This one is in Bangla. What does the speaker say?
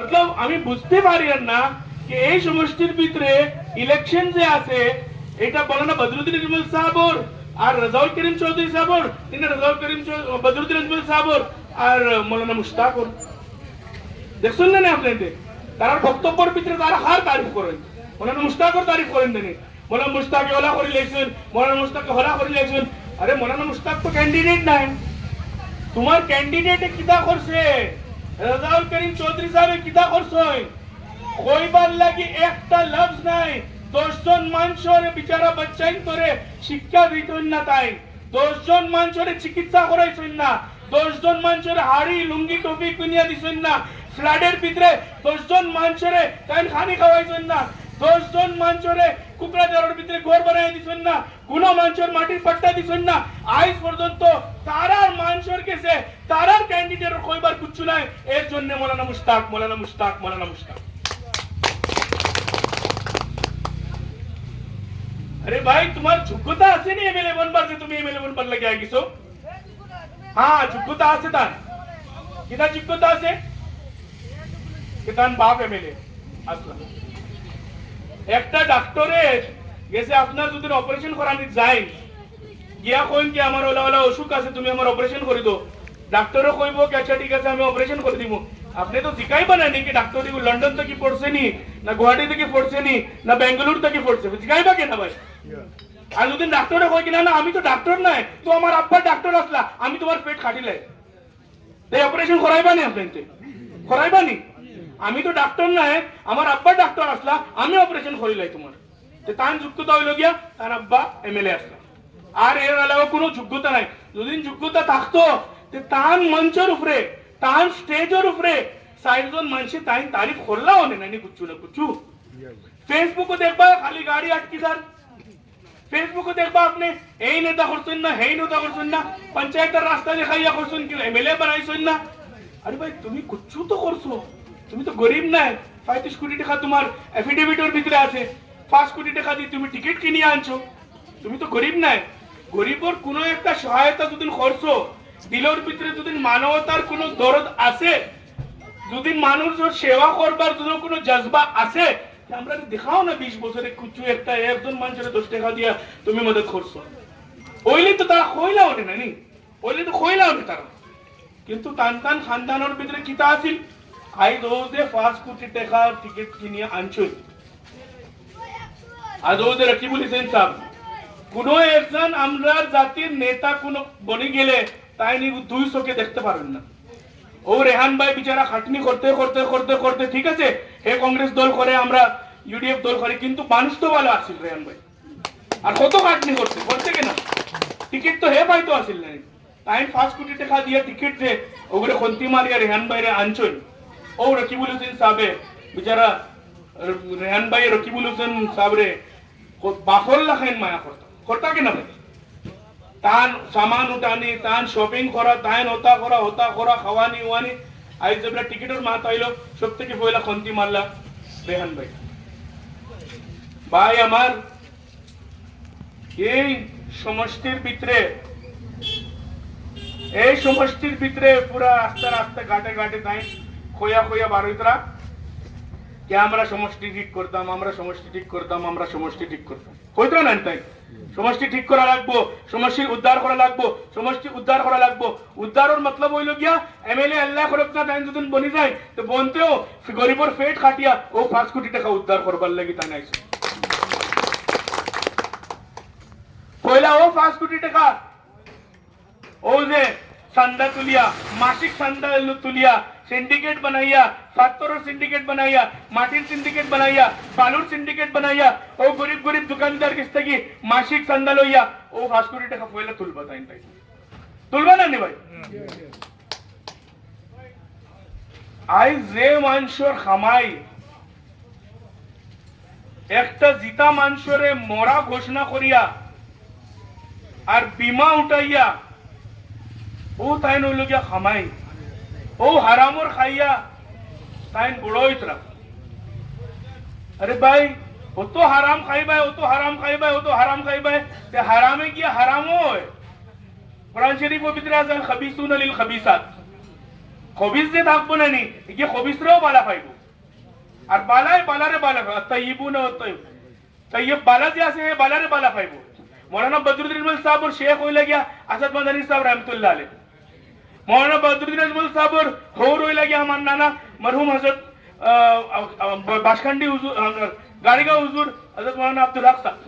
মতলব আমি বুঝতে পারি না যে এই সমষ্টির ভিতরে ইলেকশন যে আছে এটা বলে না বদরুদ্দিন আজমল সাহেবর আর রাজাউল করিম চৌধুরী সাহেবর, তিনি রাজাউল করিম বদরুদ্দিন আজমল সাহেবর আর মৌলানা মুশতাকর। দেখছেন না আপনাদের তারা বক্তব্যের ভিতরে তারা হার তারিফ করেন, মৌলানা মুশতাকর তারিফ করেন দেনি, মৌলানা মুশতাকে হলা করে লেখছেন, মৌলানা মুশতাকে হলা করে লেখছেন। আরে মৌলানা মুশতাক তো ক্যান্ডিডেট নাই, তোমার ক্যান্ডিডেটে কিতা করছে? রাজাউল করিম চৌধুরী সাহেব কিতা করছে? কইবার লাগি একটা লফজ নাই। 10 জন মানুষের বিচারা বাচ্চাইন করে শিক্ষা দিতেন না, তাই 10 জন মানুষের চিকিৎসা করাইছেন না, 10 জন মানুষের হাড়ি লুঙ্গি টুপি কিনিয়া দিছেন না, ফ্লাডের ভিতরে 10 জন মানুষের তাই খানি খাওয়াইছেন না, 10 জন মানুষের কুকড়াঝাড়ের ভিতরে ঘর বানাই দিছেন না, কোন মানুষের মাটির পাট্টা দিছেন না। আজ পর্যন্ত তারার মানুষের কাছে তারার ক্যান্ডিডেটের কইবার কিচ্ছু নাই। এর জন্য মৌলানা মুশতাক, মৌলানা মুশতাক, মৌলানা মুশতাক। अरे भाई तुम्हारी যোগ্যতা আছে নি এমএলএ বনবার যে তুমি এমএলএ বনবার লাগি আইছো? হ্যাঁ যোগ্যতা আছে তার। কিনা যোগ্যতা আছে? কিতান বাপ এমএলএ আসলা। একটা ডাক্তারের গেছে আপনার যদি অপারেশন করানি যায় গিয়া কইন কি আমার ওলা ওলা অসুখ আছে তুমি আমার অপারেশন করে দাও, ডাক্তারও কইব কি আচ্ছা ঠিক আছে আমি অপারেশন করে দিব। আপনি তো জিকাইবা না নাকি ডাক্তার লন্ডন থেকে পড়ছে নি না গুয়াহাটি থেকে পড়ছে নি না বেঙ্গালুরু থেকে পড়ছে, জিকাইবা কেন ভাই? আর যদি ডাক্তারে কই কিনা না আমি তো ডাক্তার নাই, তো আমার আব্বা ডাক্তার আসলা আমি তোমার পেট খাটিলে এই অপারেশন করাইবা নি? আপনি করাইবা নি? আমি তো ডাক্তার নাই, আমার আব্বা ডাক্তার আসলা আমি অপারেশন করিলাই তোমার। তার যোগ্যতা হইল গিয়া তার আব্বা এমএলএ আসলা, আর এর আলাদা কোনো যোগ্যতা নাই। যদি যোগ্যতা থাকতো তার মঞ্চের উপরে তার স্টেজের উপরে 60 জন মানুষে তাই তারিফ করলাও না কুচ্ছু না কুচ্ছু। ফেসবুকে দেখবা খালি গাড়ি আটকি স্যার, ফেসবুকে দেখবা আপনি এই নেতা করছেন না এই নেতা করছেন না, পঞ্চায়েতের রাস্তা দেখাইয়া করছেন কি এমএলএ বানাইছেন না। আরে ভাই তুমি কুচ্ছু তো করছো, তুমি তো গরিব নাই। 35 কোটি টাকা তোমার এফিডেভিটের ভিতরে আছে, 5 কোটি টাকা দিয়ে তুমি টিকিট কিনিয়ে আনছো, তুমি তো গরিব নাই। গরিবর কোনো একটা সহায়তা যদি করছো, দিলের ভিতরে যদি মানবতার কোনো দরদ আছে, যদি মানুষের সেবা করবার জন্য কোনো জজবা আছে, আমরা দেখাও না 20 বছরে কিছু একটা একজন মানুষের 10 টাকা দিয়া তুমি মদত করছো, ওইলে তো তারা খইলাও না নি, ওইলে তো খইলাও না তারা। কিন্তু টান টান খানদানের ভিতরে কিতা আছিল? আই দোজে 5 কোটি টাকা টিকিট কিনিয়ে আনছো। আজ ওদের রাকিবুল হোসেন সাহেব কোন একজন আমরা জাতির নেতা কোন বনে গেলে তাই নি 2 চোখে দেখতে পারেন না। ও রেহান ভাই বিচারা খাটনি করতে করতে করতে করতে ঠিক আছে হে কংগ্রেস দল করে আমরা ইউডিএফ দল করে, কিন্তু মানুষ তো ভালো আসছিল রেহান ভাই, আর কত খাটনি করতে করতে কেনা টিকিট তো হে পাইতো আসিল না। তাই 5 কোটি টাকা দিয়ে টিকিট যে ওগুলো খন্তি মারিয়া রেহান ভাইরে আনছেন। ও রকিবুল হোসেন সাহেব বিচারা রেহান ভাই রকিবুল হোসেন সাহেবরে বাফর লাখাইন মায়া করতা কেনা ভাই? তান সামান উঠানি তান শপিং করা তান হতা করা খাওয়ানি ওয়ানি আজ যেগুলা টিকিটের মাত আইলো সব থেকে পয়লা খন্তি মারলা রেহান ভাই। ভাই আমার এই সমষ্টির ভিতরে পুরা রাস্তা রাস্তা ঘাটে ঘাটে তাই খোয়া খোয়া বারোইতরা কে আমরা সমষ্টি ঠিক করতাম, আমরা সমষ্টি ঠিক করতাম, আমরা সমষ্টি ঠিক করতাম হইতো না। তাই সমষ্টি ঠিক করা লাগবো, সমষ্টি উদ্ধার করা লাগবো, সমষ্টি উদ্ধার করা লাগবো। উদ্ধারের মতলব হইল গিয়া এমএলএ আল্লাহ করব না তাই যদি বনি যায় তো বনতেও গরিবর পেট খাটিয়া ও 5 কোটি টাকা উদ্ধার করবার লাগি তাই নাইছে। পয়লা ও 5 কোটি টাকা ও যে চান্দা তুলিয়া মাসিক চান্দা তুলিয়া সিন্ডিকেট বানাইয়া পাত্তরের সিন্ডিকেট বানাইয়া মাটির সিন্ডিকেট বানাইয়া বালুর সিন্ডিকেট বানাইয়া ও গরিব গরিব দোকানদার কাছ থেকে মাসিক চান্দা লইয়া ও 5 কোটি টাকা পয়লা তুলবা তাই তাই তুলবা না নি ভাই? আই যে মানুষের খামাই একটা জিতা মানুষরে মরা ঘোষণা করিয়া আর বিমা উঠাইয়া ও তাই নইল গিয়া খামাই ও হারামর খাইয়া তাই বুড়োইতরা। আরে ভাই ও তো হারাম খাইবাই, ও তো হারাম খাইবাই, ও তো হারাম খাইবাই, তে হারামে গিয়া হারাম হয়। কোরআন শরীফের ভিতরে আছে খাবিসুনা লিল খাবিসাত, খবিস যে থাকবো না নি গিয়ে খবিসরাও বালা পাইব। আর বালায় বালারে বালা তৈবুন তৈব তৈব বালা যে আছে বালারে বালা পাইব মৌলানা বদরুদ্দিন আজমল সাহেবর শেখ হইলা গিয়া আসাদ মাদানী সাহেব রহমতুল্লাহ আলাইহি মৌলানা বদরুদ্দিন আজমল সাহেবর হৌর হইলা গিয়া আমার নানা মরহুম হযরত বাসখান্ডি হুজুর গাড়িগাঁও হুজুর হযরত মৌলানা আব্দুল হক সাহেব